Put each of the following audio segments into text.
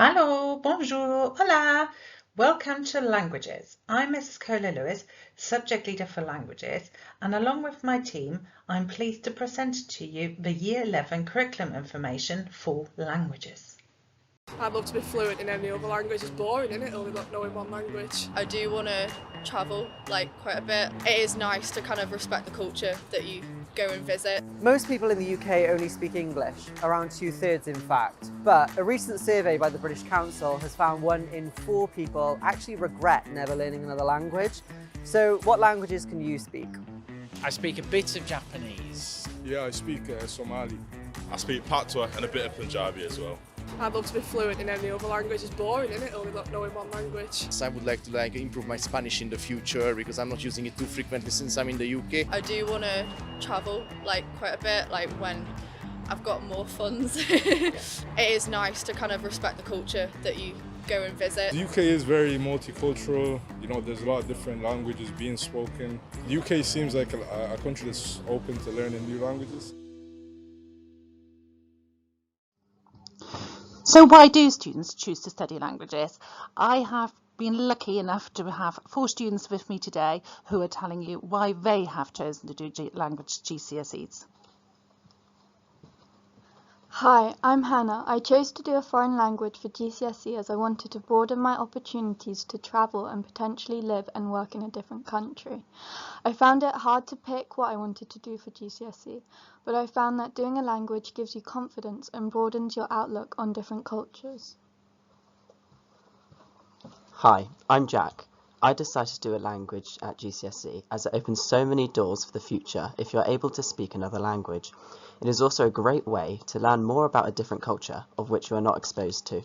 Hello, bonjour, hola. Welcome to Languages. I'm Mrs. Cola Lewis, Subject Leader for Languages, and along with my team, I'm pleased to present to you the Year 11 curriculum information for languages. I'd love to be fluent in any other language. It's boring, isn't it? Only knowing one language. I do want to travel quite a bit. It is nice to kind of respect the culture that you go and visit. Most people in the UK only speak English, around 2/3 in fact. But a recent survey by the British Council has found 1 in 4 people actually regret never learning another language. So what languages can you speak? I speak a bit of Japanese. Yeah, I speak Somali. I speak Patois and a bit of Punjabi as well. I'd love to be fluent in any other language. It's boring, isn't it? Only knowing one language. I would like to improve my Spanish in the future because I'm not using it too frequently since I'm in the UK. I do want to travel quite a bit, when I've got more funds. It is nice to kind of respect the culture that you go and visit. The UK is very multicultural. You know, there's a lot of different languages being spoken. The UK seems like a country that's open to learning new languages. So why do students choose to study languages? I have been lucky enough to have 4 students with me today who are telling you why they have chosen to do language GCSEs. Hi, I'm Hannah. I chose to do a foreign language for GCSE as I wanted to broaden my opportunities to travel and potentially live and work in a different country. I found it hard to pick what I wanted to do for GCSE, but I found that doing a language gives you confidence and broadens your outlook on different cultures. Hi, I'm Jack. I decided to do a language at GCSE as it opens so many doors for the future if you're able to speak another language. It is also a great way to learn more about a different culture of which you are not exposed to.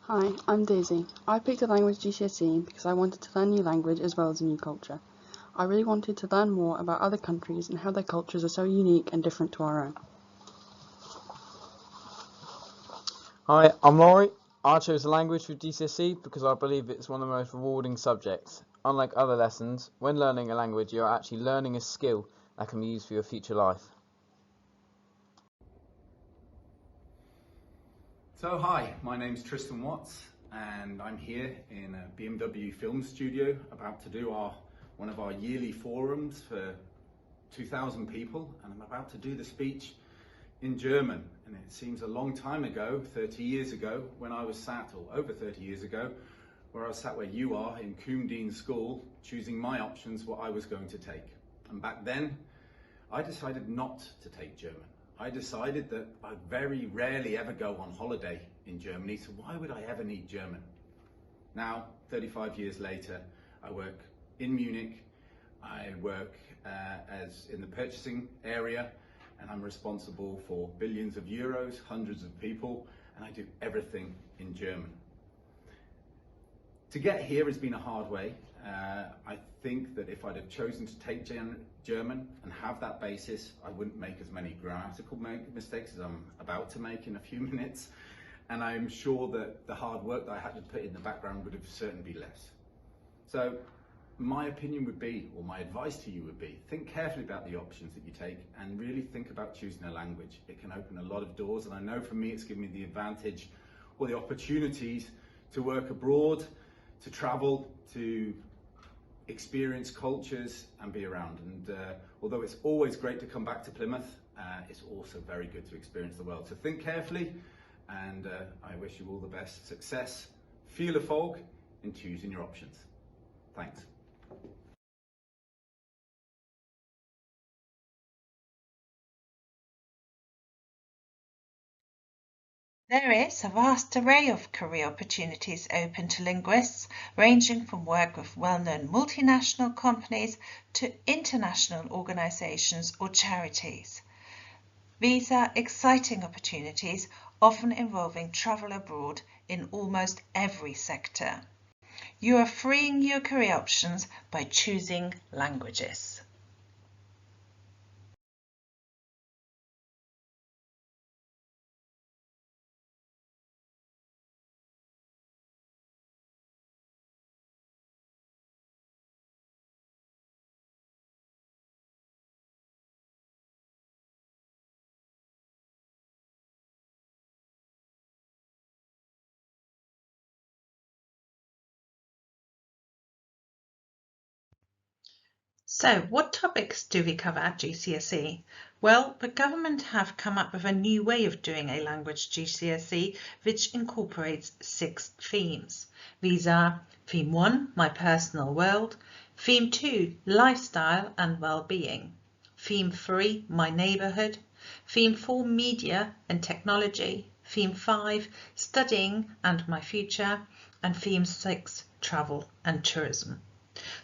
Hi, I'm Daisy. I picked a language GCSE because I wanted to learn a new language as well as a new culture. I really wanted to learn more about other countries and how their cultures are so unique and different to our own. Hi, I'm Laurie. I chose a language for GCSE because I believe it's one of the most rewarding subjects. Unlike other lessons, when learning a language you are actually learning a skill that can be used for your future life. So hi, my name's Tristan Watts and I'm here in a BMW film studio about to do one of our yearly forums for 2,000 people, and I'm about to do the speech in German. And it seems a long time ago, 30 years ago, when I was sat, or over 30 years ago, where I was sat where you are in Coombe School, choosing my options, what I was going to take. And back then, I decided not to take German. I decided that I very rarely ever go on holiday in Germany, so why would I ever need German? Now, 35 years later, I work in Munich, I work as in the purchasing area, and I'm responsible for billions of euros, hundreds of people, and I do everything in German. To get here has been a hard way. I think that if I'd have chosen to take German and have that basis, I wouldn't make as many grammatical mistakes as I'm about to make in a few minutes, and I'm sure that the hard work that I had to put in the background would have certainly been less. So my opinion would be, or my advice to you would be, think carefully about the options that you take and really think about choosing a language. It can open a lot of doors, and I know for me it's given me the advantage or the opportunities to work abroad, to travel, to experience cultures and be around. And although it's always great to come back to Plymouth, it's also very good to experience the world. So think carefully, and I wish you all the best success. Viel Erfolg in choosing your options. Thanks. There is a vast array of career opportunities open to linguists, ranging from work with well-known multinational companies to international organisations or charities. These are exciting opportunities, often involving travel abroad in almost every sector. You are freeing your career options by choosing languages. So, what topics do we cover at GCSE? Well, the government have come up with a new way of doing a language GCSE which incorporates 6 themes. These are Theme 1, My Personal World, Theme 2, Lifestyle and Well-being, Theme 3, My Neighbourhood, Theme 4, Media and Technology, Theme 5, Studying and My Future, and Theme 6, Travel and Tourism.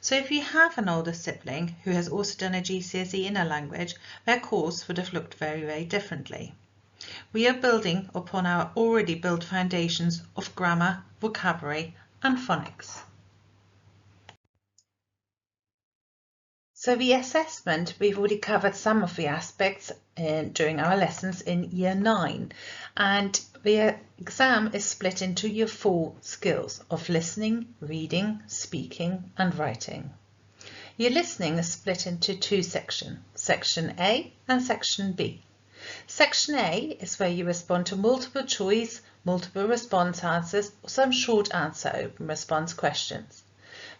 So if you have an older sibling who has also done a GCSE in a language, their course would have looked very, very differently. We are building upon our already built foundations of grammar, vocabulary and phonics. So the assessment, we've already covered some of the aspects during our lessons in Year 9, and the exam is split into your 4 skills of listening, reading, speaking and writing. Your listening is split into 2 sections, Section A and Section B. Section A is where you respond to multiple choice, multiple response answers or some short answer open response questions.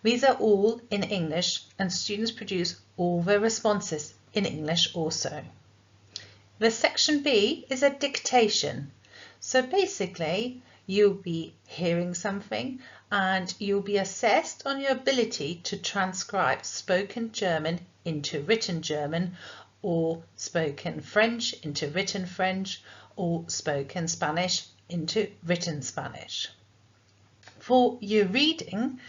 These are all in English and students produce all their responses in English also. The Section B is a dictation. So basically you'll be hearing something and you'll be assessed on your ability to transcribe spoken German into written German, or spoken French into written French, or spoken Spanish into written Spanish. For your reading,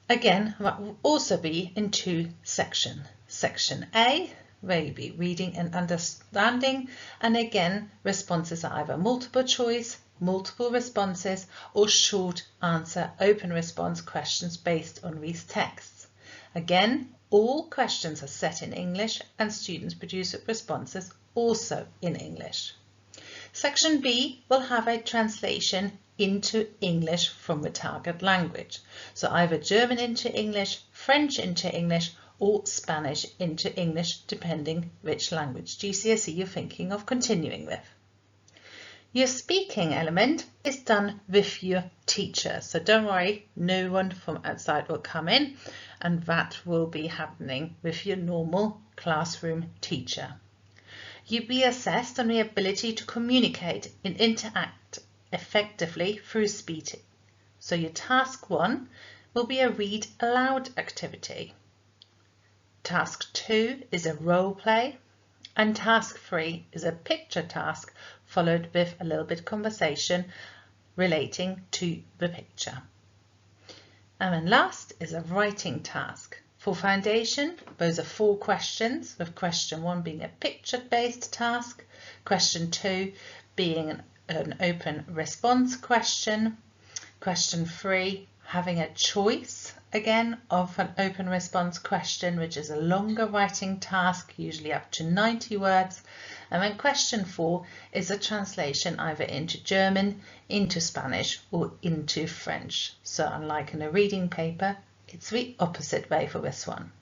again, that will also be in 2 sections. Section A, where you'll be reading and understanding, and again, responses are either multiple choice, multiple responses, or short answer open response questions based on these texts. Again, all questions are set in English and students produce responses also in English. Section B will have a translation into English from the target language. So either German into English, French into English, or Spanish into English, depending which language GCSE you're thinking of continuing with. Your speaking element is done with your teacher, so don't worry, no one from outside will come in, and that will be happening with your normal classroom teacher. You'll be assessed on the ability to communicate and interact effectively through speaking. So your task 1 will be a read aloud activity. Task 2 is a role play, and task 3 is a picture task followed with a little bit of conversation relating to the picture. And then last is a writing task. For foundation, those are 4 questions, with question 1 being a picture-based task, question 2 being an open response question, question 3 having a choice again of an open response question, which is a longer writing task, usually up to 90 words, and then question 4 is a translation either into German, into Spanish or into French. So unlike in a reading paper, it's the opposite way for this one.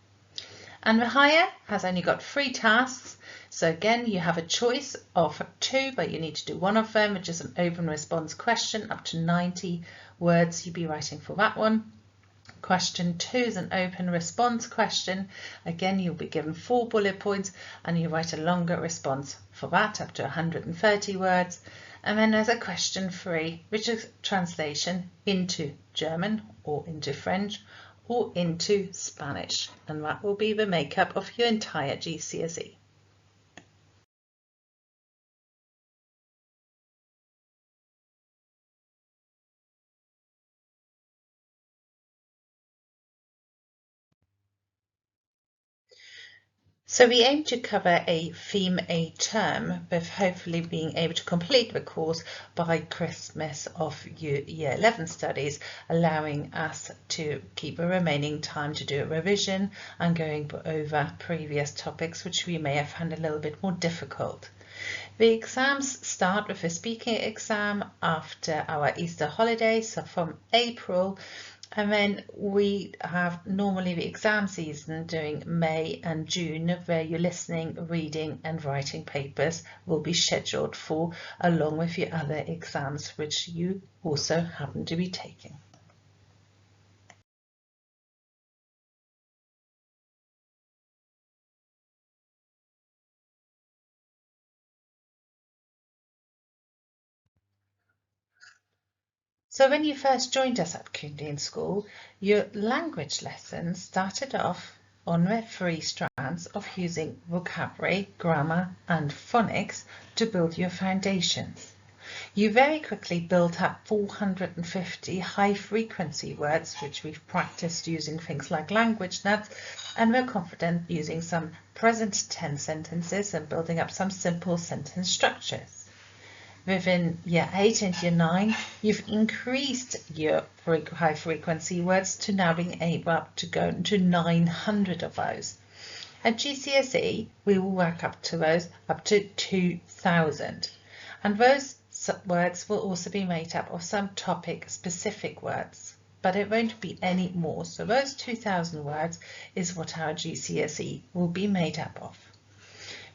And the higher has only got 3 tasks. So again, you have a choice of 2, but you need to do one of them, which is an open response question up to 90 words. You'll be writing for that one. Question 2 is an open response question. Again, you'll be given 4 bullet points and you write a longer response for that up to 130 words. And then there's a question 3, which is translation into German or into French or into Spanish. And that will be the makeup of your entire GCSE. So we aim to cover a theme a term, with hopefully being able to complete the course by Christmas of Year 11 studies, allowing us to keep the remaining time to do a revision and going over previous topics which we may have found a little bit more difficult. The exams start with a speaking exam after our Easter holidays, so from April. And then we have normally the exam season during May and June, where your listening, reading and writing papers will be scheduled for, along with your other exams which you also happen to be taking. So when you first joined us at Coombe School, your language lessons started off on the 3 strands of using vocabulary, grammar and phonics to build your foundations. You very quickly built up 450 high-frequency words, which we've practiced using things like language nuts, and we're confident using some present tense sentences and building up some simple sentence structures. Within year 8 and year 9, you've increased your high-frequency words to now being able to go to 900 of those. At GCSE, we will work up to those up to 2,000, and those words will also be made up of some topic-specific words, but it won't be any more. So those 2,000 words is what our GCSE will be made up of.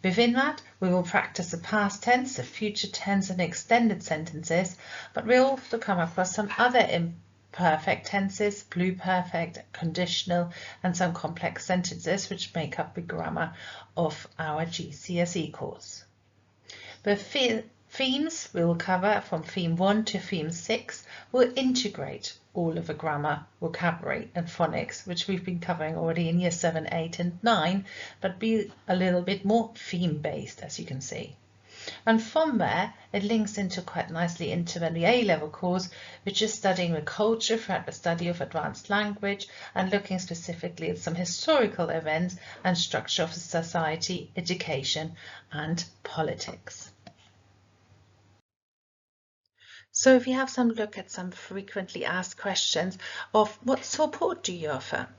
Within that, we will practice the past tense, the future tense and extended sentences, but we'll also come across some other imperfect tenses, pluperfect, conditional, and some complex sentences which make up the grammar of our GCSE course. The themes we will cover from theme 1 to theme 6 will integrate all of the grammar, vocabulary and phonics, which we've been covering already in year 7, 8 and 9, but be a little bit more theme-based, as you can see. And from there, it links into quite nicely into the A-level course, which is studying the culture throughout the study of advanced language and looking specifically at some historical events and structure of society, education and politics. So if you have some look at some frequently asked questions of what support do you offer?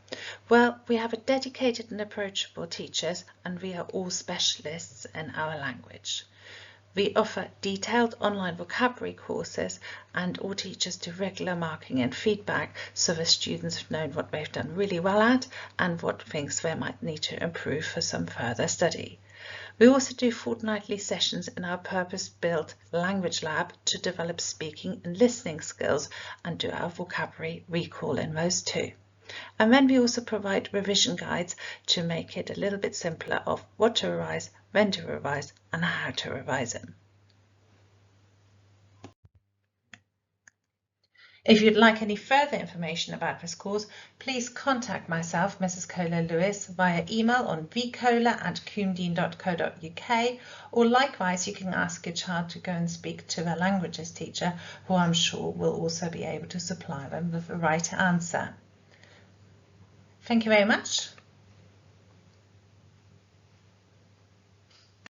Well, we have a dedicated and approachable teachers, and we are all specialists in our language. We offer detailed online vocabulary courses, and all teachers do regular marking and feedback so the students have known what they've done really well at and what things they might need to improve for some further study. We also do fortnightly sessions in our purpose-built language lab to develop speaking and listening skills and do our vocabulary recall in those too. And then we also provide revision guides to make it a little bit simpler of what to revise, when to revise and how to revise them. If you'd like any further information about this course, please contact myself, Mrs. Kohler-Lewis, via email on vkohler@coombe.co.uk, or likewise you can ask your child to go and speak to a languages teacher, who I'm sure will also be able to supply them with the right answer. Thank you very much.